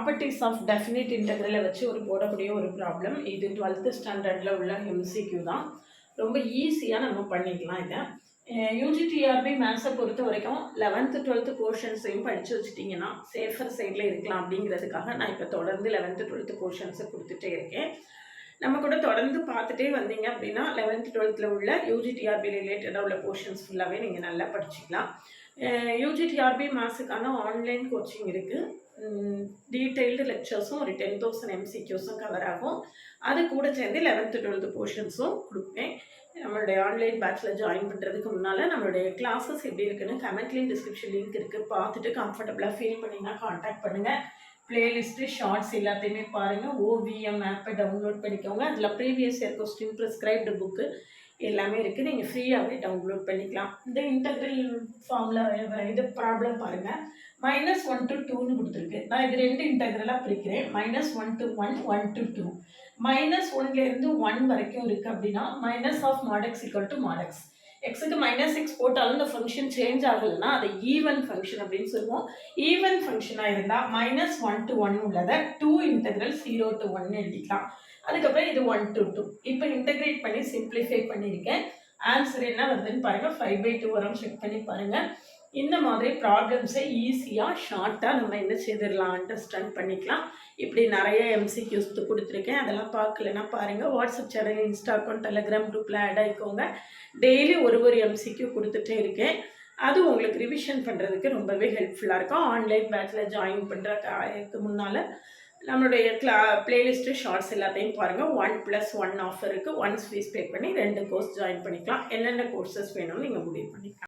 Properties of definite இன்டெக்ரலை வச்சு போடக்கூடிய ஒரு ப்ராப்ளம். இது 12th ஸ்டாண்டர்டில் உள்ள எம்சிக்யூ தான். ரொம்ப ஈஸியாக நம்ம பண்ணிக்கலாம் இதை. யூஜிடிஆர்பி மேத்ஸை பொறுத்த வரைக்கும் 11th 12th போர்ஷன்ஸையும் படித்து வச்சுட்டிங்கன்னா சேஃபர் சைடில் இருக்கலாம் அப்படிங்கிறதுக்காக நான் இப்போ தொடர்ந்து 11th 12th போர்ஷன்ஸை கொடுத்துட்டே இருக்கேன். நம்ம கூட தொடர்ந்து பார்த்துட்டே வந்தீங்க அப்படின்னா 11th 12th உள்ள யூஜிடிஆர்பி ரிலேட்டடாக உள்ள போர்ஷன்ஸ் ஃபுல்லாகவே நீங்கள் நல்லா படிச்சுக்கலாம். யூஜிடிஆர்பி மேத்ஸுக்கான ஆன்லைன் கோச்சிங் இருக்குது. டீட்டெயில்டு லெக்சர்ஸும் ஒரு 10,000 எம்சிக்யூஸும் கவர் ஆகும். அது கூட சேர்ந்து 11th 12th போர்ஷன்ஸும் கொடுப்பேன். நம்மளுடைய ஆன்லைன் பேட்சில் ஜாயின் பண்ணுறதுக்கு முன்னால் நம்மளுடைய கிளாஸஸ் எப்படி இருக்குன்னு கமெண்ட்லேயும் டிஸ்கிரிப்ஷன் லிங்க் இருக்குது. பார்த்துட்டு கம்ஃபர்டபுளாக ஃபீல் பண்ணிங்கன்னா கான்டாக்ட் பண்ணுங்கள். பிளேலிஸ்ட்டு ஷார்ட்ஸ் எல்லாத்தையுமே பாருங்கள். ஓவிஎம் ஆப்பை டவுன்லோட் பண்ணிக்கோங்க. அதில் previous year question prescribed book எல்லாமே இருக்குது. நீங்கள் ஃப்ரீயாகவே டவுன்லோட் பண்ணிக்கலாம். இந்த இன்டெக்ரல் ஃபார்மில் இது ப்ராப்ளம் பாருங்கள். -1 to 2ன்னு கொடுத்துருக்கு. நான் இது 2 இன்டெக்ரலாக பிரிக்கிறேன். -1 to 1, 1 to 2. -1லேருந்து 1 வரைக்கும் இருக்குது அப்படின்னா minus of mod x equal to mod x. எக்ஸுக்கு -x போட்டாலும் இந்த ஃபங்க்ஷன் சேஞ்ச் ஆகலைன்னா அதை ஈவன் ஃபங்க்ஷன் அப்படின்னு சொல்லுவோம். ஈவன் ஃபங்க்ஷனாக இருந்தால் -1 to 1 உள்ளதை 2 இன்டெக்ரல் 0 to 1 எழுதிக்கலாம். அதுக்கப்புறம் இது 1 to 2. இப்போ இன்டெகிரேட் பண்ணி சிம்பிளிஃபை பண்ணியிருக்கேன். ஆன்சர் என்ன வருதுன்னு பாருங்கள். 5/2 வரும். செக் பண்ணி பாருங்கள். இந்த மாதிரி ப்ராப்ளம்ஸை ஈஸியாக ஷார்ட்டாக நம்ம என்ன செய்திடலாம், அண்டர்ஸ்டாண்ட் பண்ணிக்கலாம். இப்படி நிறைய எம்சிக்யூஸ் கொடுத்துருக்கேன். அதெல்லாம் பார்க்கலன்னா பாருங்கள். WhatsApp channel, Insta account, Telegram குரூப்பில் ஆட் ஆகிக்கோங்க. டெய்லி ஒரு எம்சிக்யூ கொடுத்துட்டே இருக்கேன். அது உங்களுக்கு ரிவிஷன் பண்ணுறதுக்கு ரொம்பவே ஹெல்ப்ஃபுல்லாக இருக்கும். ஆன்லைன் பேட்சில் ஜாயின் பண்ணுறதுக்கு முன்னால் நம்மளுடைய பிளேலிஸ்ட்டு ஷார்ட்ஸ் எல்லாத்தையும் பாருங்கள். 1+1 ஆஃபர் இருக்குது. ஒன்ஸ் ஃபீஸ் பே பண்ணி 2 கோர்ஸ் ஜாயின் பண்ணிக்கலாம். என்னென்ன கோர்சஸ் வேணும்னு நீங்கள் முடிவு பண்ணிக்கலாம்.